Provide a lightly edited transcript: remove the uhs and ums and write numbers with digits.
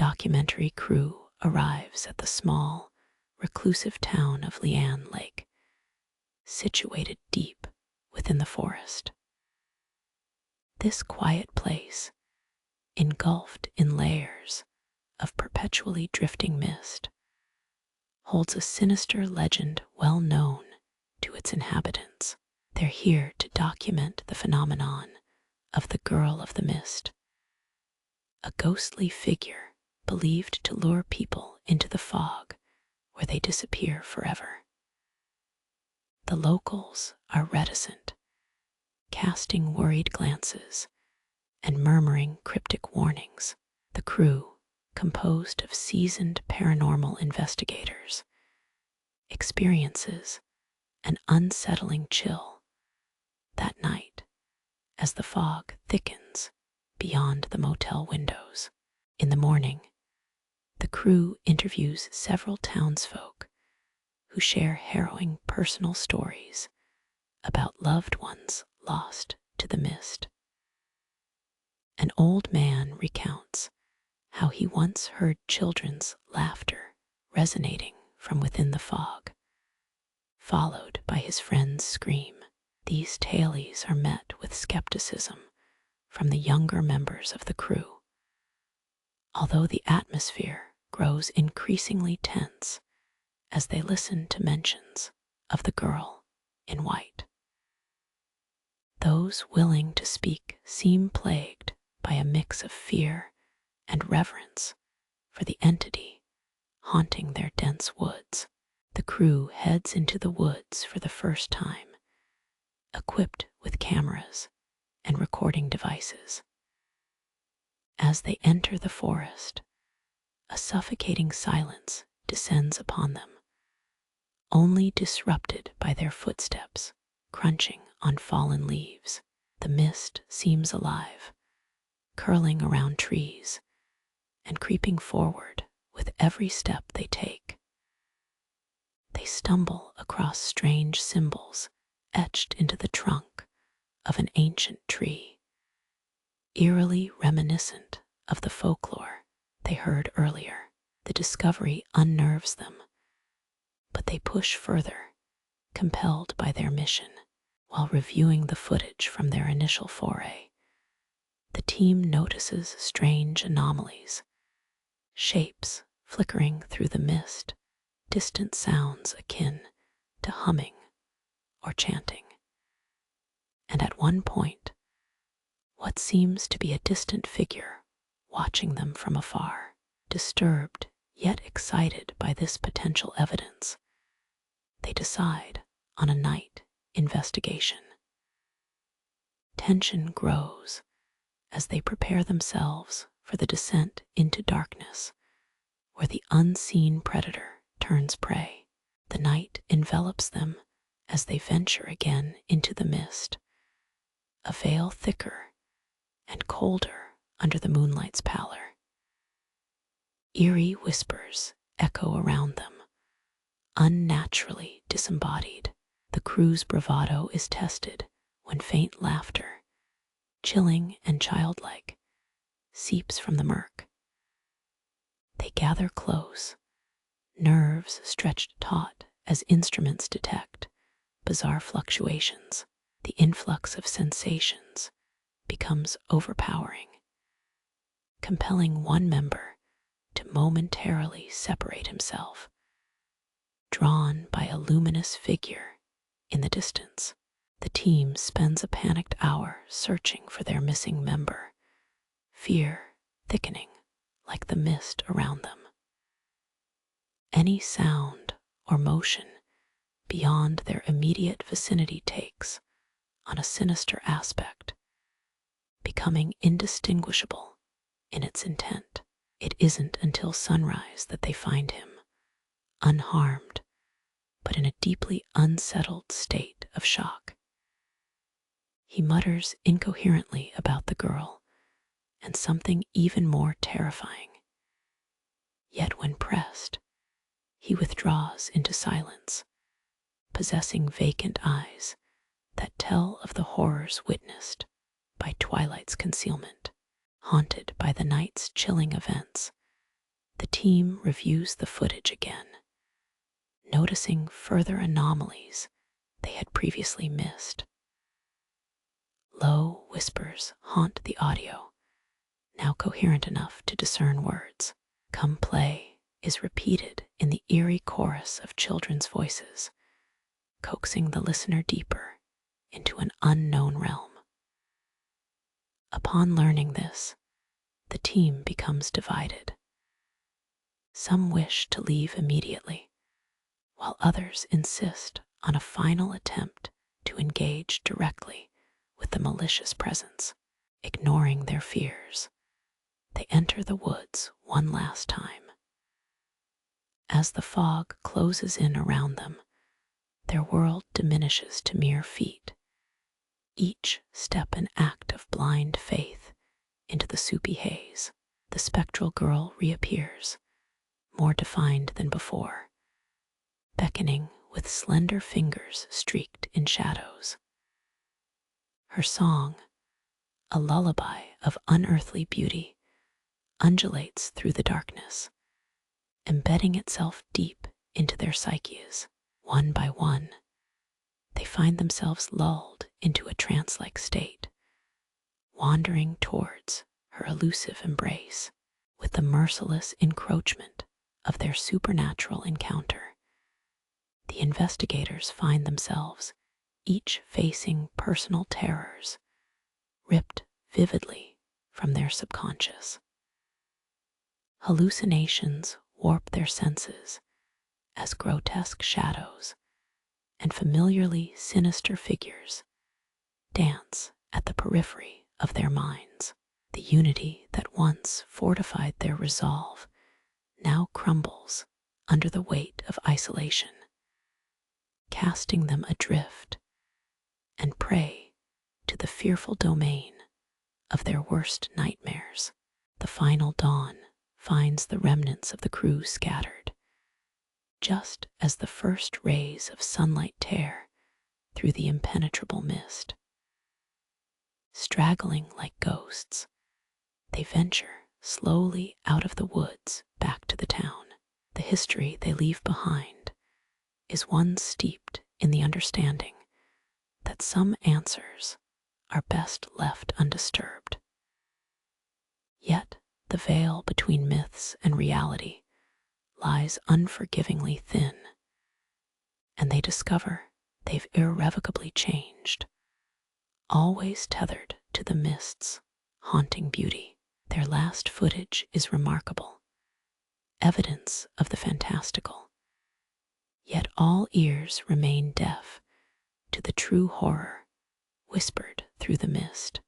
documentary crew arrives at the small, reclusive town of Liane Lake, situated deep within the forest. This quiet place, engulfed in layers of perpetually drifting mist, holds a sinister legend well known to its inhabitants. They're here to document the phenomenon of the Girl of the Mist, a ghostly figure believed to lure people into the fog where they disappear forever. The locals are reticent, casting worried glances and murmuring cryptic warnings. The crew, composed of seasoned paranormal investigators, experiences an unsettling chill that night as the fog thickens beyond the motel windows. In the morning, the crew interviews several townsfolk who share harrowing personal stories about loved ones lost to the mist. An old man recounts how he once heard children's laughter resonating from within the fog, followed by his friend's scream. These tales are met with skepticism from the younger members of the crew, although the atmosphere grows increasingly tense as they listen to mentions of the girl in white. Those willing to speak seem plagued by a mix of fear and reverence for the entity haunting their dense woods. The crew heads into the woods for the first time, equipped with cameras and recording devices. As they enter the forest, a suffocating silence descends upon them, only disrupted by their footsteps crunching on fallen leaves. The mist seems alive, curling around trees and creeping forward with every step they take. They stumble across strange symbols etched into the trunk of an ancient tree, eerily reminiscent of the folklore they heard earlier. The discovery unnerves them, but they push further, compelled by their mission. While reviewing the footage from their initial foray, the team notices strange anomalies, shapes flickering through the mist, distant sounds akin to humming or chanting. And at one point, what seems to be a distant figure watching them from afar. Disturbed yet excited by this potential evidence, they decide on a night investigation. Tension grows as they prepare themselves for the descent into darkness, where the unseen predator turns prey. The night envelops them as they venture again into the mist, a veil thicker and colder under the moonlight's pallor. Eerie whispers echo around them, unnaturally disembodied. The crew's bravado is tested when faint laughter, chilling and childlike, seeps from the murk. They gather close, nerves stretched taut as instruments detect bizarre fluctuations. The influx of sensations becomes overpowering, compelling one member to momentarily separate himself, drawn by a luminous figure in the distance. The team spends a panicked hour searching for their missing member, fear thickening like the mist around them. Any sound or motion beyond their immediate vicinity takes on a sinister aspect, becoming indistinguishable in its intent. It isn't until sunrise that they find him, unharmed, but in a deeply unsettled state of shock. He mutters incoherently about the girl and something even more terrifying. Yet when pressed, he withdraws into silence, possessing vacant eyes that tell of the horrors witnessed by twilight's concealment. Haunted by the night's chilling events, The team reviews the footage again, noticing further anomalies they had previously missed. Low whispers haunt the audio, now coherent enough to discern words. "Come play" is repeated in the eerie chorus of children's voices, coaxing the listener deeper into an unknown realm. Upon learning this, the team becomes divided. Some wish to leave immediately, while others insist on a final attempt to engage directly with the malicious presence. Ignoring their fears, they enter the woods one last time. As the fog closes in around them, their world diminishes to mere feet, each step an act of blind faith into the soupy haze. The spectral girl reappears, more defined than before, beckoning with slender fingers streaked in shadows. Her song, a lullaby of unearthly beauty, undulates through the darkness, embedding itself deep into their psyches. One by one, they find themselves lulled into a trance-like state, wandering towards her elusive embrace. With the merciless encroachment of their supernatural encounter, the investigators find themselves each facing personal terrors ripped vividly from their subconscious. Hallucinations warp their senses as grotesque shadows and familiarly sinister figures dance at the periphery of their minds. The unity that once fortified their resolve now crumbles under the weight of isolation, casting them adrift and prey to the fearful domain of their worst nightmares. The final dawn finds the remnants of the crew scattered, just as the first rays of sunlight tear through the impenetrable mist. Straggling like ghosts, they venture slowly out of the woods back to the town. The history they leave behind is one steeped in the understanding that some answers are best left undisturbed. Yet the veil between myths and reality lies unforgivingly thin, and they discover they've irrevocably changed, always tethered to the mist's haunting beauty. Their last footage is remarkable, evidence of the fantastical, yet all ears remain deaf to the true horror whispered through the mist.